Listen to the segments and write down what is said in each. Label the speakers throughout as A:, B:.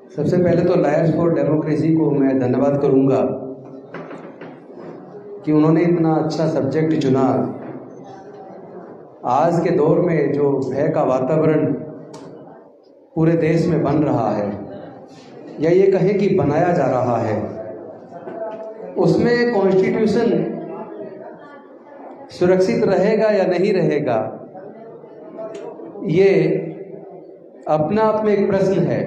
A: सबसे पहले तो लायर्स फॉर डेमोक्रेसी को मैं धन्यवाद करूंगा कि उन्होंने इतना अच्छा सब्जेक्ट चुना। आज के दौर में जो भय का वातावरण पूरे देश में बन रहा है, या ये कहें कि बनाया जा रहा है, उसमें कॉन्स्टिट्यूशन सुरक्षित रहेगा या नहीं रहेगा, ये अपने आप में एक प्रश्न है।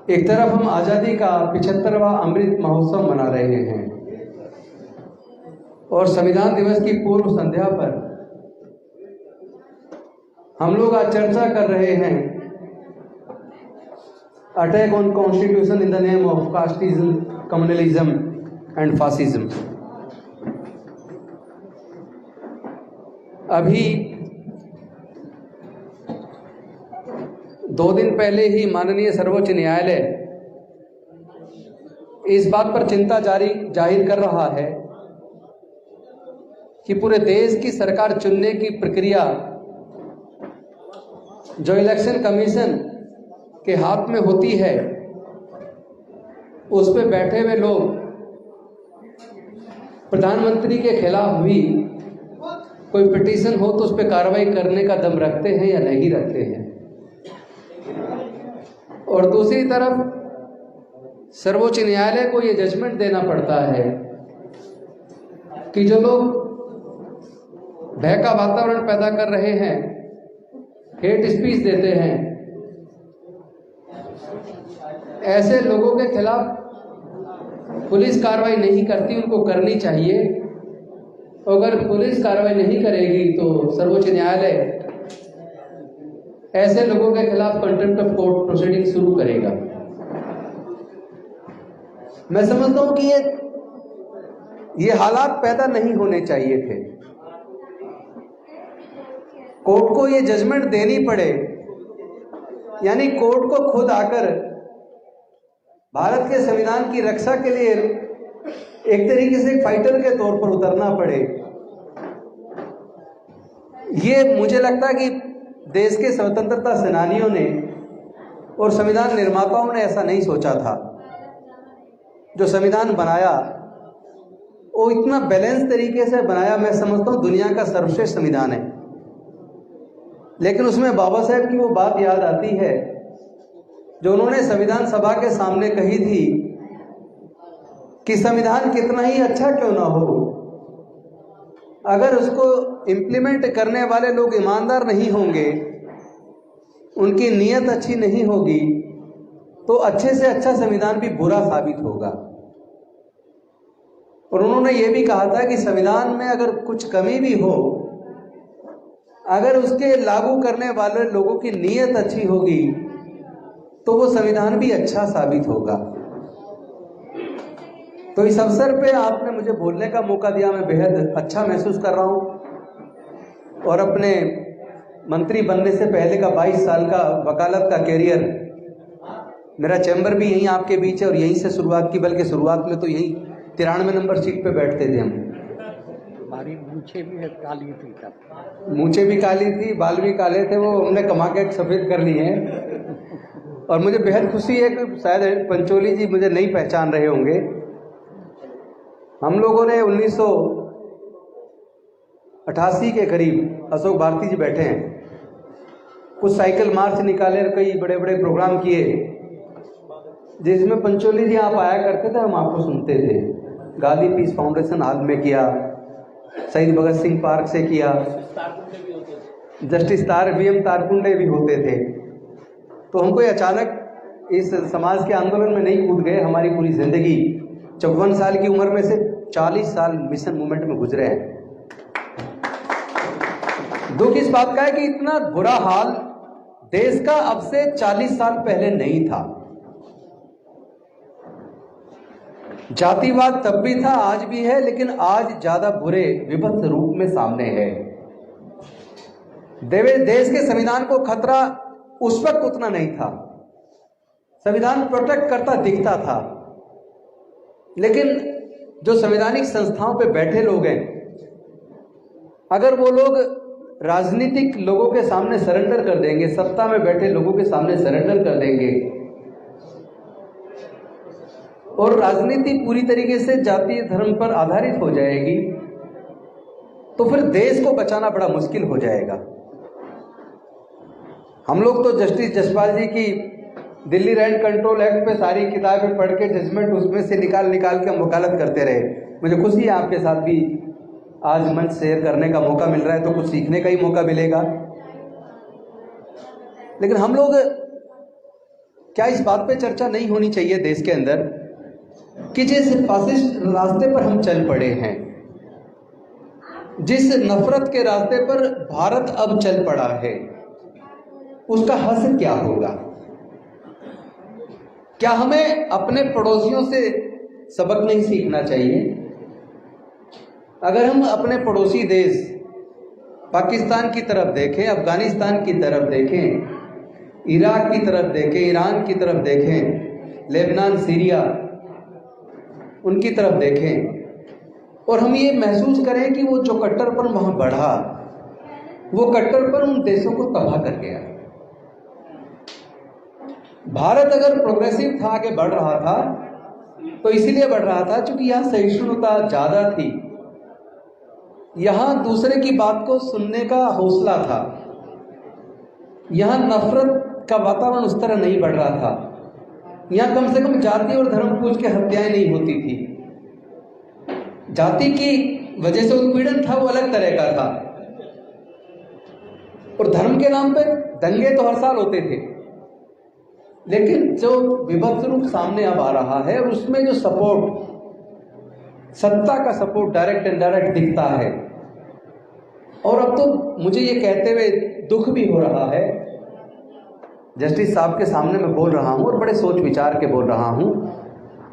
A: एक तरफ हम आज़ादी का 75वां अमृत महोत्सव मना रहे हैं और संविधान दिवस की पूर्व संध्या पर हम लोग आज चर्चा कर रहे हैं attack on constitution in the name of casteism, communalism and fascism. अभी 2 दिन पहले ही माननीय सर्वोच्च न्यायालय इस बात पर चिंता जाहिर कर रहा है कि पूरे देश की सरकार चुनने की प्रक्रिया जो इलेक्शन कमीशन के हाथ में होती है, उस पे बैठे हुए लोग प्रधानमंत्री के खिलाफ भी कोई पिटीशन हो तो उस पर कार्रवाई करने का दम रखते हैं या नहीं रखते हैं। और दूसरी तरफ सर्वोच्च न्यायालय को यह जजमेंट देना पड़ता है कि जो लोग भय का वातावरण पैदा कर रहे हैं, हेट स्पीच देते हैं, ऐसे लोगों के खिलाफ पुलिस कार्रवाई नहीं करती, उनको करनी चाहिए। अगर पुलिस कार्रवाई नहीं करेगी तो सर्वोच्च न्यायालय ऐसे लोगों के खिलाफ कंटेम्प्ट ऑफ कोर्ट प्रोसीडिंग शुरू करेगा। मैं समझता हूं कि ये हालात पैदा नहीं होने चाहिए थे। कोर्ट को ये जजमेंट देनी पड़े, यानी कोर्ट को खुद आकर भारत के संविधान की रक्षा के लिए एक तरीके से फाइटर के तौर पर उतरना पड़े, ये मुझे लगता है कि देश के स्वतंत्रता सेनानियों ने और संविधान निर्माताओं ने ऐसा नहीं सोचा था। जो संविधान बनाया वो इतना बैलेंस तरीके से बनाया, मैं समझता हूँ दुनिया का सर्वश्रेष्ठ संविधान है। लेकिन उसमें बाबा साहेब की वो बात याद आती है जो उन्होंने संविधान सभा के सामने कही थी कि संविधान कितना ही अच्छा क्यों ना हो, अगर उसको इम्प्लीमेंट करने वाले लोग ईमानदार नहीं होंगे, उनकी नीयत अच्छी नहीं होगी, तो अच्छे से अच्छा संविधान भी बुरा साबित होगा। और उन्होंने ये भी कहा था कि संविधान में अगर कुछ कमी भी हो, अगर उसके लागू करने वाले लोगों की नीयत अच्छी होगी तो वो संविधान भी अच्छा साबित होगा। तो इस अवसर पे आपने मुझे बोलने का मौका दिया, मैं बेहद अच्छा महसूस कर रहा हूँ। और अपने मंत्री बनने से पहले का 22 साल का वकालत का कैरियर, मेरा चैम्बर भी यहीं आपके बीच है और यहीं से शुरुआत की, बल्कि शुरुआत में तो यहीं 93 नंबर सीट पे बैठते थे हम।
B: हमारी मूंछें भी काली थी,
A: मूंछें भी काली थी, बाल भी काले थे, वो हमने कमा के सफ़ेद कर लिए हैं। और मुझे बेहद खुशी है कि शायद पंचोली जी मुझे नहीं पहचान रहे होंगे। हम लोगों ने 1988 के करीब, अशोक भारती जी बैठे हैं, कुछ साइकिल मार्च निकाले और कई बड़े बड़े प्रोग्राम किए जिसमें पंचोली जी आप आया करते थे, हम आपको सुनते थे। गांधी पीस फाउंडेशन हाल में किया, शहीद भगत सिंह पार्क से किया, जस्टिस वीएम तारकुंडे भी होते थे। तो हम कोई अचानक इस समाज के आंदोलन में नहीं कूद गए। हमारी पूरी जिंदगी 54 साल की उम्र में से 40 साल मिशन मूवमेंट में गुजरे हैं। दुख इस बात का है कि इतना बुरा हाल देश का अब से 40 साल पहले नहीं था। जातिवाद तब भी था, आज भी है, लेकिन आज ज्यादा बुरे विभत्स रूप में सामने है। देश के संविधान को खतरा उस वक्त उतना नहीं था, संविधान प्रोटेक्ट करता दिखता था, लेकिन जो संवैधानिक संस्थाओं पे बैठे लोग हैं, अगर वो लोग राजनीतिक लोगों के सामने सरेंडर कर देंगे, सत्ता में बैठे लोगों के सामने सरेंडर कर देंगे और राजनीति पूरी तरीके से जातीय धर्म पर आधारित हो जाएगी, तो फिर देश को बचाना बड़ा मुश्किल हो जाएगा। हम लोग तो जस्टिस जसपाल जी की दिल्ली रैंट कंट्रोल एक्ट पे सारी किताबें पढ़ के जजमेंट उसमें से निकाल के वकालत करते रहे। मुझे खुशी है आपके साथ भी आज मंच शेयर करने का मौका मिल रहा है, तो कुछ सीखने का ही मौका मिलेगा। लेकिन हम लोग क्या इस बात पे चर्चा नहीं होनी चाहिए देश के अंदर कि जिस फासिस्ट रास्ते पर हम चल पड़े हैं, जिस नफरत के रास्ते पर भारत अब चल पड़ा है, उसका हश्र क्या होगा? क्या हमें अपने पड़ोसियों से सबक नहीं सीखना चाहिए? अगर हम अपने पड़ोसी देश पाकिस्तान की तरफ देखें, अफगानिस्तान की तरफ देखें, इराक की तरफ देखें, ईरान की तरफ देखें, लेबनान, सीरिया, उनकी तरफ देखें और हम ये महसूस करें कि वो जो कट्टरपन वहाँ बढ़ा, वो कट्टरपन उन देशों को तबाह कर गया। भारत अगर प्रोग्रेसिव था, आगे बढ़ रहा था, तो इसीलिए बढ़ रहा था क्योंकि यहाँ सहिष्णुता ज़्यादा थी, यहाँ दूसरे की बात को सुनने का हौसला था, यहाँ नफरत का वातावरण उस तरह नहीं बढ़ रहा था, यहाँ कम से कम जाति और धर्म पूछ के हत्याएं नहीं होती थी। जाति की वजह से उत्पीड़न था वो अलग तरह का था, और धर्म के नाम पे दंगे तो हर साल होते थे। लेकिन जो विभत्स रूप सामने अब आ रहा है, उसमें जो सपोर्ट, सत्ता का सपोर्ट डायरेक्ट इनडायरेक्ट दिखता है, और अब तो मुझे ये कहते हुए दुख भी हो रहा है, जस्टिस साहब के सामने मैं बोल रहा हूँ और बड़े सोच विचार के बोल रहा हूँ,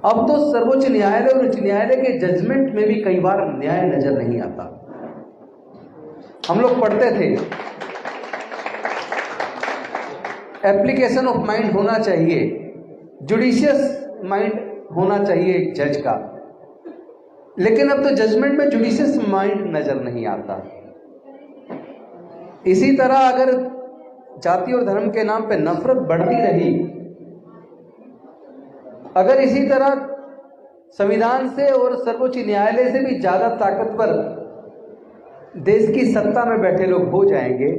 A: अब तो सर्वोच्च न्यायालय और उच्च न्यायालय के जजमेंट में भी कई बार न्याय नजर नहीं आता। हम लोग पढ़ते थे एप्लीकेशन ऑफ माइंड होना चाहिए, जुडिशियस माइंड होना चाहिए एक जज का, लेकिन अब तो जजमेंट में जुडिशियस माइंड नजर नहीं आता। इसी तरह अगर जाति और धर्म के नाम पे नफरत बढ़ती रही, अगर इसी तरह संविधान से और सर्वोच्च न्यायालय से भी ज्यादा ताकतवर देश की सत्ता में बैठे लोग हो जाएंगे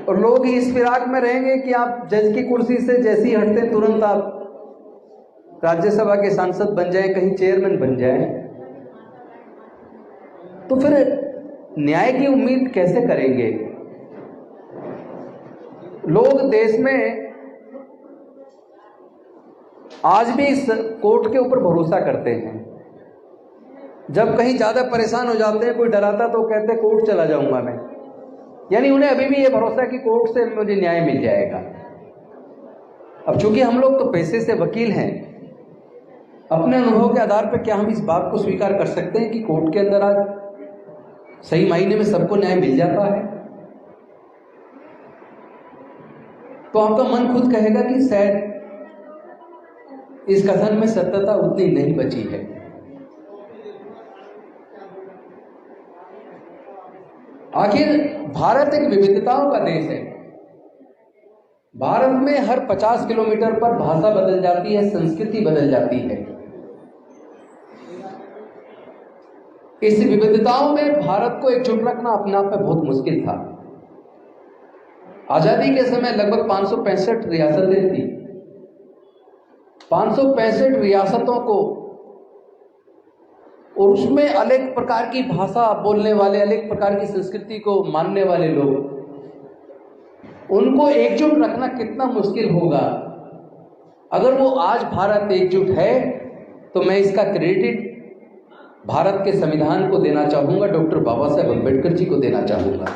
A: और लोग इस फिराक में रहेंगे कि आप जज की कुर्सी से जैसे ही हटते तुरंत आप राज्यसभा के सांसद बन जाएं, कहीं चेयरमैन बन जाएं, तो फिर न्याय की उम्मीद कैसे करेंगे? लोग देश में आज भी इस कोर्ट के ऊपर भरोसा करते हैं। जब कहीं ज्यादा परेशान हो जाते हैं, कोई डराता तो कहते कोर्ट चला जाऊंगा मैं, यानी उन्हें अभी भी ये भरोसा कि कोर्ट से मुझे न्याय मिल जाएगा। अब चूंकि हम लोग तो पैसे से वकील हैं, अपने अनुभव के आधार पर क्या हम इस बात को स्वीकार कर सकते हैं कि कोर्ट के अंदर आज सही मायने में सबको न्याय मिल जाता है? तो आपका मन खुद कहेगा कि शायद इस कथन में सत्यता उतनी नहीं बची है। आखिर भारत एक विविधताओं का देश है। भारत में हर 50 किलोमीटर पर भाषा बदल जाती है, संस्कृति बदल जाती है। इस विविधताओं में भारत को एकजुट रखना अपने आप में बहुत मुश्किल था। आजादी के समय लगभग 565 रियासतें थी। 565 रियासतों को, और उसमें अलग प्रकार की भाषा बोलने वाले, अलग प्रकार की संस्कृति को मानने वाले लोग, उनको एकजुट रखना कितना मुश्किल होगा। अगर वो आज भारत एकजुट है तो मैं इसका क्रेडिट भारत के संविधान को देना चाहूंगा, डॉक्टर बाबा साहेब अम्बेडकर जी को देना चाहूंगा।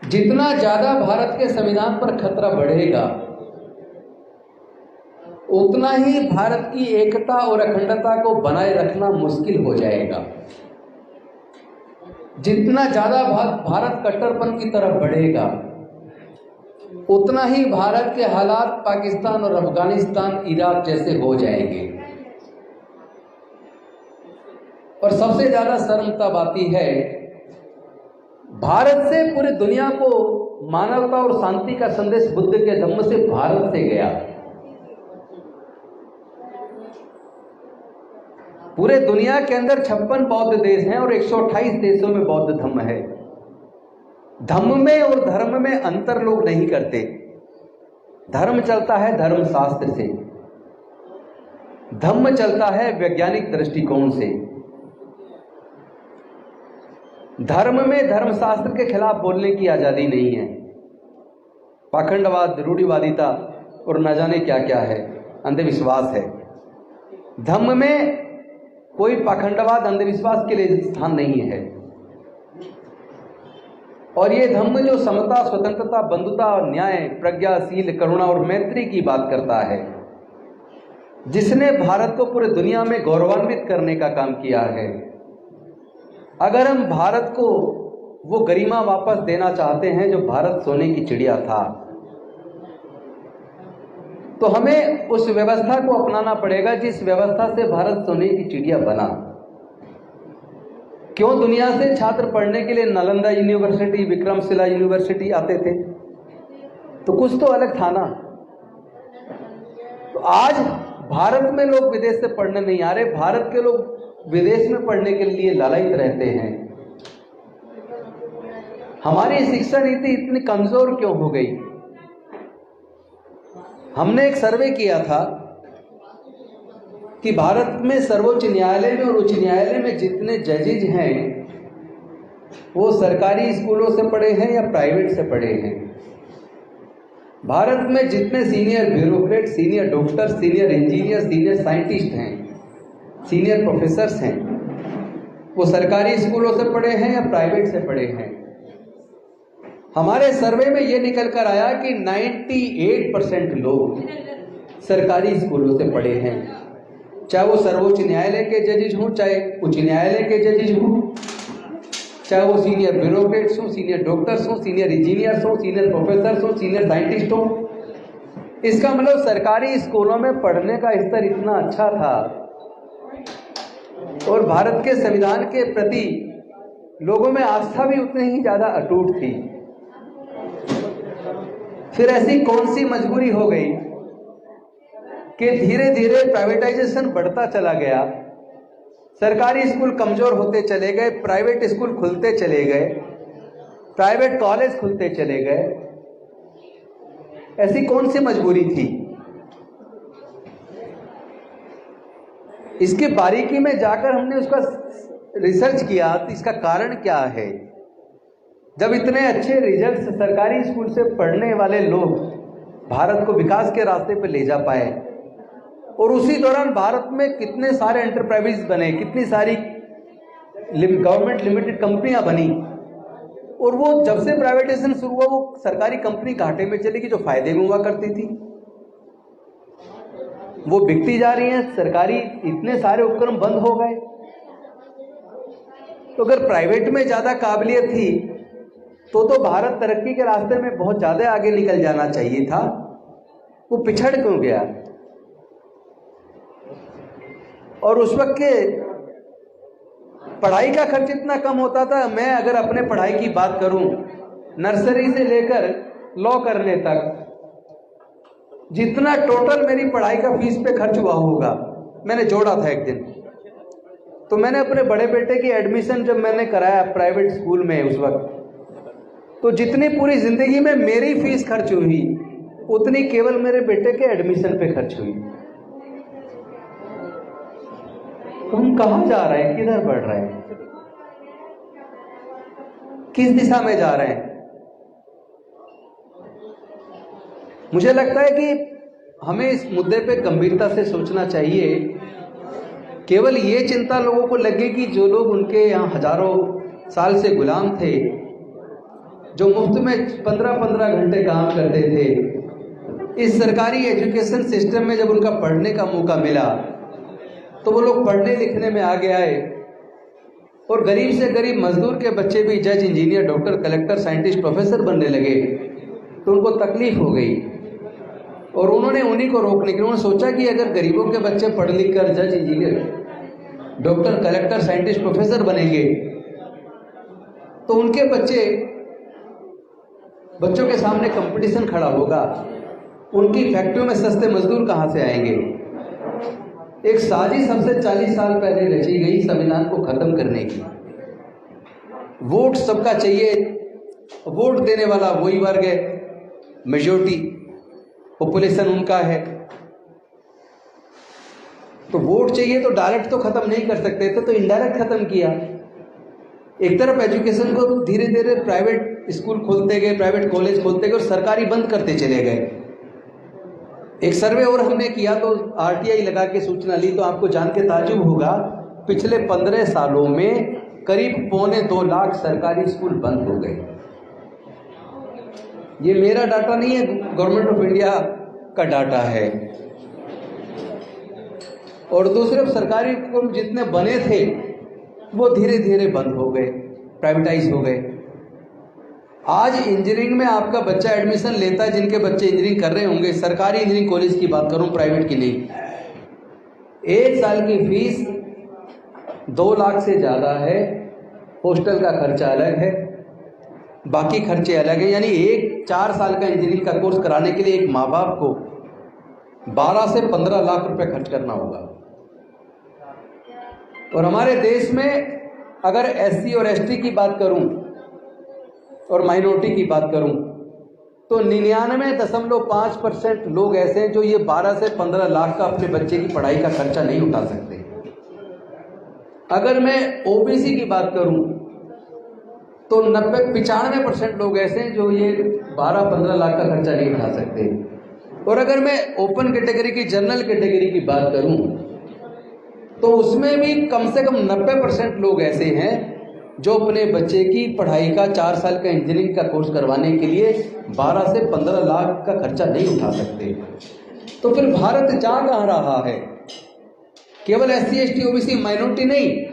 A: जितना ज्यादा भारत के संविधान पर खतरा बढ़ेगा, उतना ही भारत की एकता और अखंडता को बनाए रखना मुश्किल हो जाएगा। जितना ज्यादा भारत कट्टरपन की तरफ बढ़ेगा, उतना ही भारत के हालात पाकिस्तान और अफगानिस्तान, इराक जैसे हो जाएंगे। और सबसे ज्यादा शर्म तब आती है, भारत से पूरी दुनिया को मानवता और शांति का संदेश बुद्ध के धम्म से भारत से गया। पूरे दुनिया के अंदर 56 बौद्ध देश हैं और 128 देशों में बौद्ध धम्म है। धम्म में और धर्म में अंतर लोग नहीं करते। धर्म चलता है धर्म शास्त्र से, धम्म चलता है वैज्ञानिक दृष्टिकोण से। धर्म में धर्मशास्त्र के खिलाफ बोलने की आजादी नहीं है। पाखंडवाद, रूढ़िवादिता और न जाने क्या क्या है, अंधविश्वास है। धम्म में कोई पाखंडवाद, अंधविश्वास के लिए स्थान नहीं है। और ये धम्म जो समता, स्वतंत्रता, बंधुता, न्याय, प्रज्ञा, शील, करुणा और मैत्री की बात करता है, जिसने भारत को पूरे दुनिया में गौरवान्वित करने का काम किया है। अगर हम भारत को वो गरिमा वापस देना चाहते हैं जो भारत सोने की चिड़िया था, तो हमें उस व्यवस्था को अपनाना पड़ेगा जिस व्यवस्था से भारत सोने की चिड़िया बना। क्यों दुनिया से छात्र पढ़ने के लिए नालंदा यूनिवर्सिटी, विक्रमशिला यूनिवर्सिटी आते थे? तो कुछ तो अलग था ना। तो आज भारत में लोग विदेश से पढ़ने नहीं आ रहे, भारत के लोग विदेश में पढ़ने के लिए लालायित रहते हैं। हमारी शिक्षा नीति इतनी कमजोर क्यों हो गई? हमने एक सर्वे किया था कि भारत में सर्वोच्च न्यायालय में और उच्च न्यायालय में जितने जजेज हैं वो सरकारी स्कूलों से पढ़े हैं या प्राइवेट से पढ़े हैं। भारत में जितने senior bureaucrat, senior doctor, senior engineer, senior scientist हैं, सीनियर प्रोफेसर्स हैं, वो सरकारी स्कूलों से पढ़े हैं या प्राइवेट से पढ़े हैं। हमारे सर्वे में ये निकल कर आया कि 98% लोग सरकारी स्कूलों से पढ़े हैं, चाहे वो सर्वोच्च न्यायालय के जजेज हों, चाहे उच्च न्यायालय के जजेज हों, चाहे वो सीनियर ब्यूरोक्रेट्स हों, सीनियर डॉक्टर्स हों, सीनियर इंजीनियर्स हों, सीनियर प्रोफेसर्स हों, सीनियर साइंटिस्ट हों। इसका मतलब सरकारी स्कूलों में पढ़ने का स्तर इतना अच्छा था और भारत के संविधान के प्रति लोगों में आस्था भी उतनी ही ज्यादा अटूट थी। फिर ऐसी कौन सी मजबूरी हो गई कि धीरे धीरे प्राइवेटाइजेशन बढ़ता चला गया, सरकारी स्कूल कमजोर होते चले गए, प्राइवेट स्कूल खुलते चले गए, प्राइवेट कॉलेज खुलते चले गए। ऐसी कौन सी मजबूरी थी? इसके बारीकी में जाकर हमने उसका रिसर्च किया तो इसका कारण क्या है। जब इतने अच्छे रिजल्ट्स सरकारी स्कूल से पढ़ने वाले लोग भारत को विकास के रास्ते पर ले जा पाए और उसी दौरान भारत में कितने सारे एंटरप्राइज बने, कितनी सारी गवर्नमेंट लिमिटेड कंपनियां बनी, और वो जब से प्राइवेटाइजेशन शुरू हुआ वो सरकारी कंपनी घाटे में चली गई जो फायदे में हुआ करती थी वो बिकती जा रही हैं। सरकारी इतने सारे उपक्रम बंद हो गए। तो अगर प्राइवेट में ज्यादा काबिलियत थी तो भारत तरक्की के रास्ते में बहुत ज्यादा आगे निकल जाना चाहिए था। वो पिछड़ क्यों गया? और उस वक्त के पढ़ाई का खर्च इतना कम होता था। मैं अगर अपने पढ़ाई की बात करूं, नर्सरी से लेकर लॉ करने तक जितना टोटल मेरी पढ़ाई का फीस पे खर्च हुआ होगा, मैंने जोड़ा था एक दिन। तो मैंने अपने बड़े बेटे की एडमिशन जब मैंने कराया प्राइवेट स्कूल में उस वक्त, तो जितनी पूरी जिंदगी में मेरी फीस खर्च हुई उतनी केवल मेरे बेटे के एडमिशन पे खर्च हुई। तो हम कहाँ जा रहे हैं, किधर बढ़ रहे हैं, किस दिशा में जा रहे हैं? मुझे लगता है कि हमें इस मुद्दे पे गंभीरता से सोचना चाहिए। केवल ये चिंता लोगों को लगे कि जो लोग उनके यहाँ हजारों साल से गुलाम थे, जो मुफ्त में 15-15 घंटे काम करते थे, इस सरकारी एजुकेशन सिस्टम में जब उनका पढ़ने का मौका मिला तो वो लोग पढ़ने लिखने में आगे आए और गरीब से गरीब मजदूर के बच्चे भी जज, engineer, doctor, collector, scientist, professor बनने लगे। तो उनको तकलीफ हो गई और उन्होंने उन्हीं को रोकने के लिए उन्होंने सोचा कि अगर गरीबों के बच्चे पढ़ लिख कर जज, engineer doctor, collector, scientist, professor बनेंगे, तो उनके बच्चों के सामने कंपटीशन खड़ा होगा। उनकी फैक्ट्रियों में सस्ते मजदूर कहाँ से आएंगे? एक साजिश हमसे 40 साल पहले रची गई संविधान को खत्म करने की। वोट सबका चाहिए, वोट देने वाला वही वर्ग है, मेजॉरिटी पॉपुलेशन उनका है, तो वोट चाहिए तो डायरेक्ट तो खत्म नहीं कर सकते थे, तो इनडायरेक्ट खत्म किया। एक तरफ एजुकेशन को धीरे धीरे प्राइवेट स्कूल खोलते गए, प्राइवेट कॉलेज खोलते गए और सरकारी बंद करते चले गए। एक सर्वे और हमने किया तो आरटीआई लगा के सूचना ली, तो आपको जान के ताज्जुब होगा, पिछले 15 सालों में करीब 2.25 लाख सरकारी स्कूल बंद हो गए। ये मेरा डाटा नहीं है, गवर्नमेंट ऑफ इंडिया का डाटा है। और दूसरे सरकारी स्कूल जितने बने थे वो धीरे धीरे बंद हो गए, प्राइवेटाइज हो गए। आज इंजीनियरिंग में आपका बच्चा एडमिशन लेता है, जिनके बच्चे इंजीनियरिंग कर रहे होंगे, सरकारी इंजीनियरिंग कॉलेज की बात करूं, प्राइवेट की नहीं, 1 साल की फीस 2 लाख से ज़्यादा है। हॉस्टल का खर्चा अलग है, बाकी खर्चे अलग है। यानी 4 साल का इंजीनियरिंग का कोर्स कराने के लिए एक माँ बाप को 12 से 15 लाख रुपए खर्च करना होगा। और हमारे देश में अगर एससी और एसटी की बात करूं और माइनॉरिटी की बात करूं तो 99.5% लोग ऐसे हैं जो ये 12 से 15 लाख का अपने बच्चे की पढ़ाई का खर्चा नहीं उठा सकते। अगर मैं ओबीसी की बात करूं तो 95% लोग ऐसे हैं जो ये 12-15 लाख का खर्चा नहीं उठा सकते। और अगर मैं ओपन कैटेगरी की, जनरल कैटेगरी की बात करूं तो उसमें भी कम से कम 90% लोग ऐसे हैं जो अपने बच्चे की पढ़ाई का 4 साल का इंजीनियरिंग का कोर्स करवाने के लिए 12 से 15 लाख का खर्चा नहीं उठा सकते। तो फिर भारत जा कहाँ रहा है? केवल एससी, एसटी, ओबीसी, माइनॉरिटी नहीं,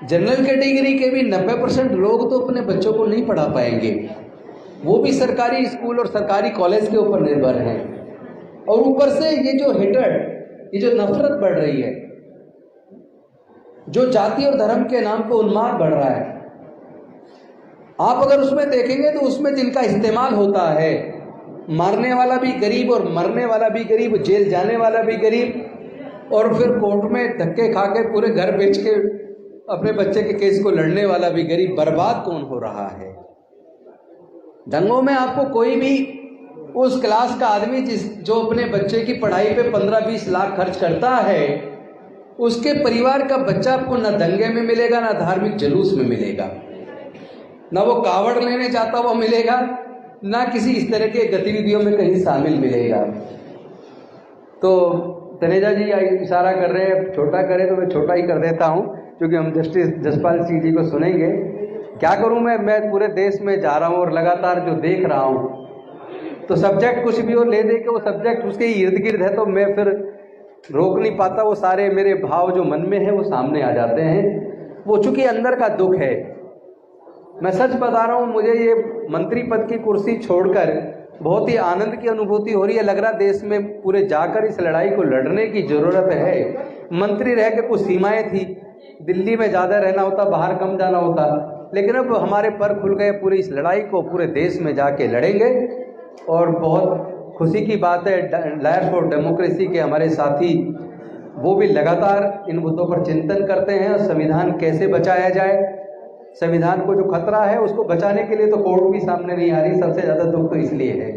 A: जनरल कैटेगरी के भी 90% लोग तो अपने बच्चों को नहीं पढ़ा पाएंगे। वो भी सरकारी स्कूल और सरकारी कॉलेज के ऊपर निर्भर हैं। और ऊपर से ये जो हेटर्ड, ये जो नफरत बढ़ रही है, जो जाति और धर्म के नाम पर उन्माद बढ़ रहा है, आप अगर उसमें देखेंगे तो उसमें जिनका इस्तेमाल होता है, मारने वाला भी गरीब और मरने वाला भी गरीब, जेल जाने वाला भी गरीब, और फिर कोर्ट में धक्के खा के पूरे घर बेच के अपने बच्चे के केस को लड़ने वाला भी गरीब। बर्बाद कौन हो रहा है? दंगों में आपको कोई भी उस क्लास का आदमी जो अपने बच्चे की पढ़ाई पे 15-20 लाख खर्च करता है, उसके परिवार का बच्चा आपको ना दंगे में मिलेगा, ना धार्मिक जुलूस में मिलेगा, ना वो कावड़ लेने जाता हुआ मिलेगा, ना किसी इस तरह के गतिविधियों में कहीं शामिल मिलेगा। तो तनेजा जी इशारा कर रहे हैं छोटा करें, तो मैं छोटा ही कर देता हूं, क्योंकि हम जस्टिस जसपाल सिंह जी को सुनेंगे। क्या करूं मैं पूरे देश में जा रहा हूं और लगातार जो देख रहा हूं, तो सब्जेक्ट कुछ भी हो ले दे के वो सब्जेक्ट उसके इर्द गिर्द है, तो मैं फिर रोक नहीं पाता। वो सारे मेरे भाव जो मन में है वो सामने आ जाते हैं। वो चूंकि अंदर का दुख है। मैं सच बता रहा हूँ, मुझे ये मंत्री पद की कुर्सी छोड़कर बहुत ही आनंद की अनुभूति हो रही है। लग रहा देश में पूरे जाकर इस लड़ाई को लड़ने की जरूरत है। मंत्री रह के कुछ सीमाएं थी, दिल्ली में ज़्यादा रहना होता, बाहर कम जाना होता, लेकिन अब हमारे पर खुल गए। पूरी इस लड़ाई को पूरे देश में जाके लड़ेंगे। और बहुत खुशी की बात है, लॉयर्स फॉर डेमोक्रेसी के हमारे साथी वो भी लगातार इन मुद्दों पर चिंतन करते हैं। संविधान कैसे बचाया जाए, संविधान को जो खतरा है उसको बचाने के लिए तो कोर्ट भी सामने नहीं आ रही। सबसे ज़्यादा दुख तो इसलिए है,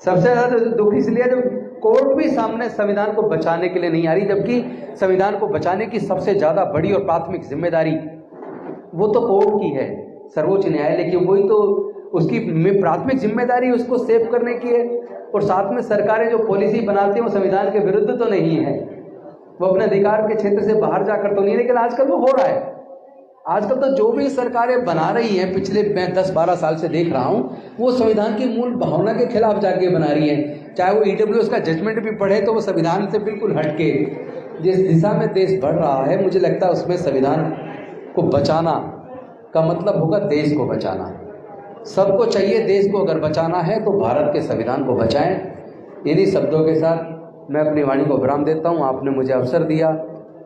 A: सबसे ज़्यादा दुख इसलिए जब कोर्ट भी सामने संविधान को बचाने के लिए नहीं आ रही, जबकि संविधान को बचाने की सबसे ज़्यादा बड़ी और प्राथमिक जिम्मेदारी वो तो कोर्ट की है, सर्वोच्च न्यायालय की। वही तो उसकी प्राथमिक जिम्मेदारी उसको सेव करने की है। और साथ में सरकारें जो पॉलिसी बनाती हैं वो संविधान के विरुद्ध तो नहीं है, वो अपने अधिकार के क्षेत्र से बाहर जाकर तो नहीं, लेकिन आजकल वो हो रहा है। आजकल तो जो भी सरकारें बना रही हैं, पिछले मैं 10-12 साल से देख रहा हूँ, वो संविधान की मूल भावना के खिलाफ जाके बना रही है। चाहे वो ईडब्ल्यूएस का जजमेंट भी पढ़े तो वो संविधान से बिल्कुल हटके जिस दिशा में देश बढ़ रहा है, मुझे लगता है उसमें संविधान को बचाना का मतलब होगा देश को बचाना। सबको चाहिए देश को अगर बचाना है तो भारत के संविधान को बचाएं। इन्हीं शब्दों के साथ मैं अपनी वाणी को विराम देता हूं। आपने मुझे अवसर दिया,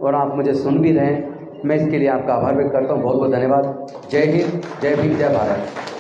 A: और आप मुझे सुन भी रहे हैं। मैं इसके लिए आपका आभार व्यक्त करता हूँ। बहुत बहुत धन्यवाद। जय हिंद, जय भीम, जय भारत।